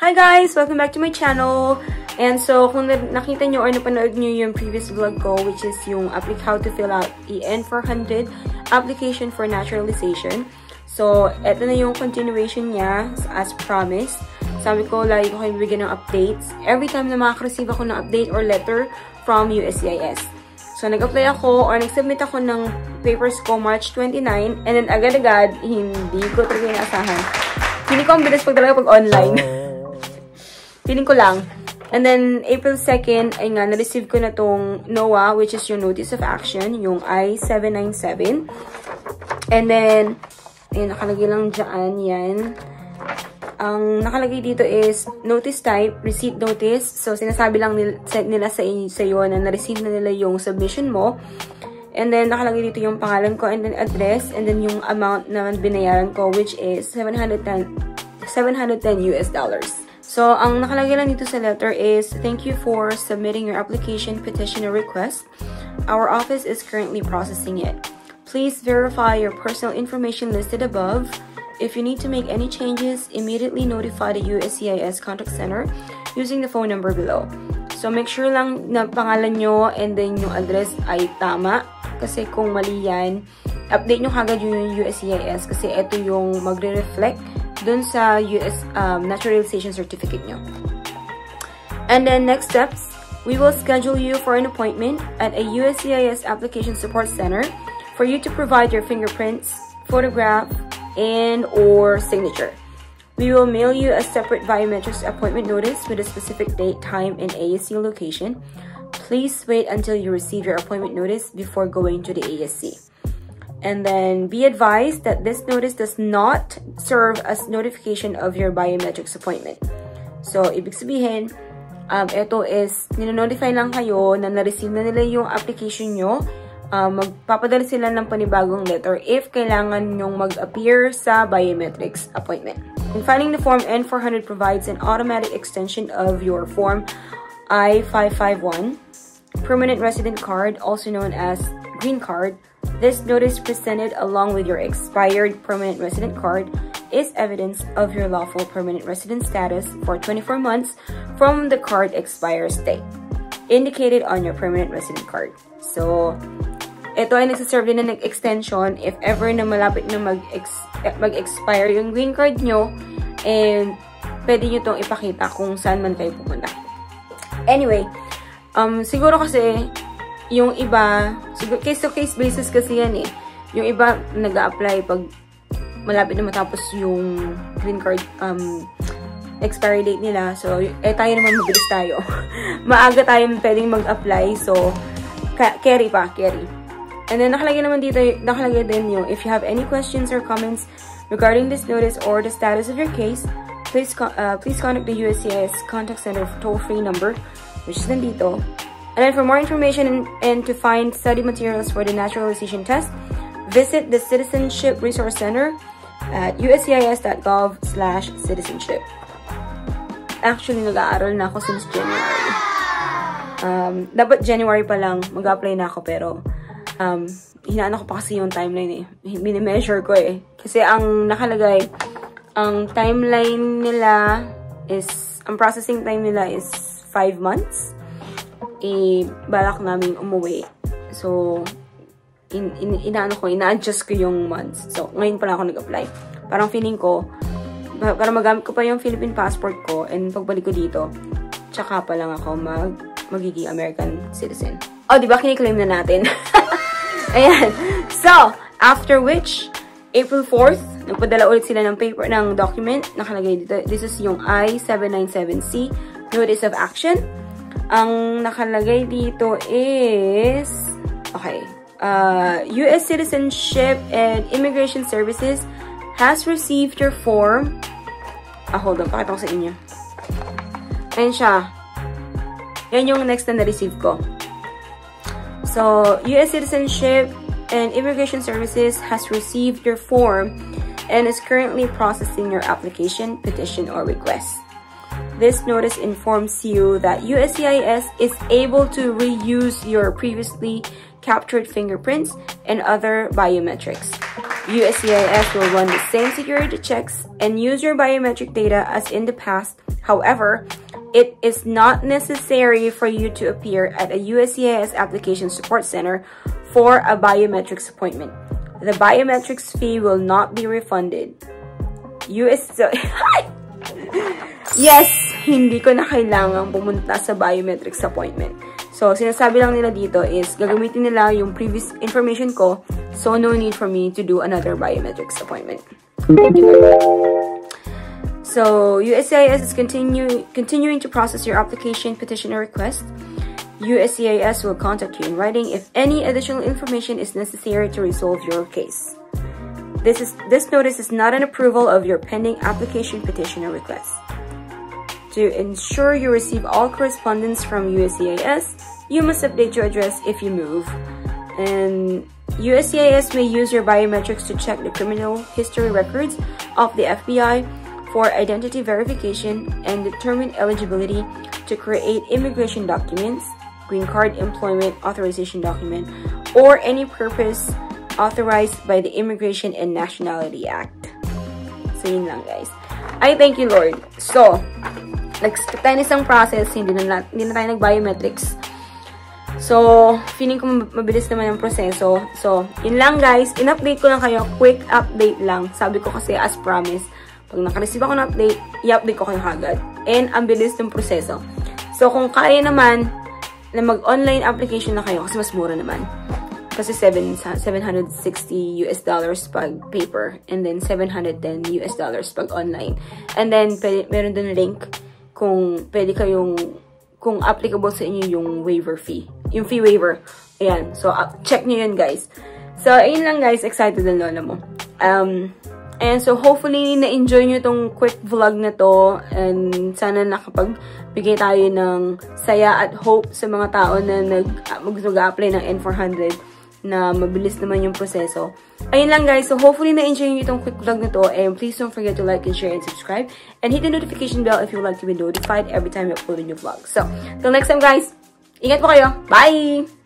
Hi guys! Welcome back to my channel! And so, kung nakita nyo or napanood nyo yung previous vlog ko, which is yung how to fill out EN 400 application for naturalization. So, eto na yung continuation niya as promised. Sabi ko, lagi ko kayo bibigyan ng updates. Every time na makaka-receive ako ng update or letter from USCIS. So, nag-apply ako or nag-submit ako ng papers ko March 29 and then agad-agad, hindi ko talaga inaasahan. Hindi ko ang bilis pag talaga pag online. Feeling ko lang. And then, April 2nd, ay nga, na-receive ko na tong NOAA, which is yung Notice of Action, yung I-797. And then, ayun, nakalagay lang dyan, yan. Ang nakalagay dito is notice type, receipt notice. So, sinasabi lang nila sa iyo na na-receive na nila yung submission mo. And then, nakalagay dito yung pangalan ko and then address. And then, yung amount na binayaran ko, which is $710 US. So, ang nakalagay lang dito sa letter is, thank you for submitting your application, petition, or request. Our office is currently processing it. Please verify your personal information listed above. If you need to make any changes, immediately notify the USCIS Contact Center using the phone number below. So, make sure lang na pangalan nyo and then yung address ay tama. Kasi kung mali yan, update nyo kagad yung USCIS kasi ito yung magre-reflect dun sa US naturalization certificate nyo. And then next steps, we will schedule you for an appointment at a USCIS Application Support Center for you to provide your fingerprints, photograph, and or signature. We will mail you a separate biometrics appointment notice with a specific date, time, and ASC location. Please wait until you receive your appointment notice before going to the ASC. And then be advised that this notice does not serve as notification of your biometrics appointment. So, ibig sabihin, ito is, nino-notify lang kayo na na-receive na nila yung application nyo. Magpapadala sila ng panibagong letter if kailangan nyong mag-appear sa biometrics appointment. And filing the Form N400 provides an automatic extension of your Form I-551, Permanent Resident Card, also known as Green Card. This notice presented along with your expired permanent resident card is evidence of your lawful permanent resident status for 24 months from the card expires date, indicated on your permanent resident card. So, ito ay nagsaserve din ng extension if ever na malapit na mag-expire yung green card nyo and pwede nyo itong ipakita kung saan man kayo pupunta. Anyway, siguro kasi yung iba, case-to-case basis kasi yan eh. Yung iba, nag-a-apply pag malapit na matapos yung green card expiry date nila. So, tayo naman mabilis tayo. Maaga tayo pwedeng mag-apply. So, carry. And then, nakalagay din yung, if you have any questions or comments regarding this notice or the status of your case, please contact the USCIS Contact Center toll-free number, which is nandito. And then for more information and to find study materials for the naturalization test, visit the Citizenship Resource Center at uscis.gov/citizenship. Actually, nag-aaral na ako since January. Dapat January pa lang mag-apply na ako pero hinaan ko pa kasi yung timeline eh. Mini-measure ko eh. Kasi ang nakalagay, ang timeline nila is, ang processing time nila is 5 months. Balak namin umuwi. So, ina-adjust ko yung months. So, ngayon pa lang ako nag-apply. Parang feeling ko, para magamit ko pa yung Philippine passport ko and pagbalik ko dito, tsaka pa lang ako magiging American citizen. Oh, diba? Kiniklaim na natin. Ayan. So, after which, April 4th, nagpadala ulit sila ng paper, ng document. Nakalagay dito. This is yung I-797C, Notice of Action. Ang nakalagay dito is, okay, U.S. Citizenship and Immigration Services has received your form. Hold on, pakita ko sa inyo. Ayan siya. Yan yung next na na-receive ko. So, U.S. Citizenship and Immigration Services has received your form and is currently processing your application, petition, or request. This notice informs you that USCIS is able to reuse your previously captured fingerprints and other biometrics. USCIS will run the same security checks and use your biometric data as in the past However, it is not necessary for you to appear at a USCIS Application Support Center for a biometrics appointment. The biometrics fee will not be refunded. Yes, hindi ko na kailangang pumunta sa biometrics appointment. So, sinasabi lang nila dito is, gagamitin nila yung previous information ko, so no need for me to do another biometrics appointment. Thank you, Lord. So, USCIS is continuing to process your application, petition, or request. USCIS will contact you in writing if any additional information is necessary to resolve your case. This notice is not an approval of your pending application, petition, or request. To ensure you receive all correspondence from USCIS, you must update your address if you move. And USCIS may use your biometrics to check the criminal history records of the FBI for identity verification and determine eligibility to create immigration documents, green card, employment authorization document, or any purpose authorized by the Immigration and Nationality Act. So, yun lang, guys. I thank you, Lord. So, nag-skip tayo ng isang process, hindi na tayo nag-biometrics. So, feeling ko mabilis naman ang proseso. So, yun lang, guys. In-update ko lang kayo. Quick update lang. Sabi ko kasi, as promised, pag nakareceive ako ng update, i-update ko kayo agad. And, ang bilis ng proseso. So, kung kaya naman na mag-online application na kayo, kasi mas mura naman. Kasi $760 pag paper. And then, $710 pag online. And then, meron dun link kung pwede kayong, kung applicable sa inyo yung waiver fee. Yung fee waiver. Ayan. So, check nyo yun, guys. So, ayun lang, guys. Excited ang lola mo. And so, hopefully, na-enjoy nyo tong quick vlog na to. And sana nakapagbigay tayo ng saya at hope sa mga tao na mag-apply ng N400 na mabilis naman yung proseso. Ayun lang, guys. So, hopefully, na-enjoy nyo itong quick vlog na to. And please don't forget to like and share and subscribe. And hit the notification bell if you would like to be notified every time you upload a new vlog. So, till next time, guys. Ingat po kayo. Bye!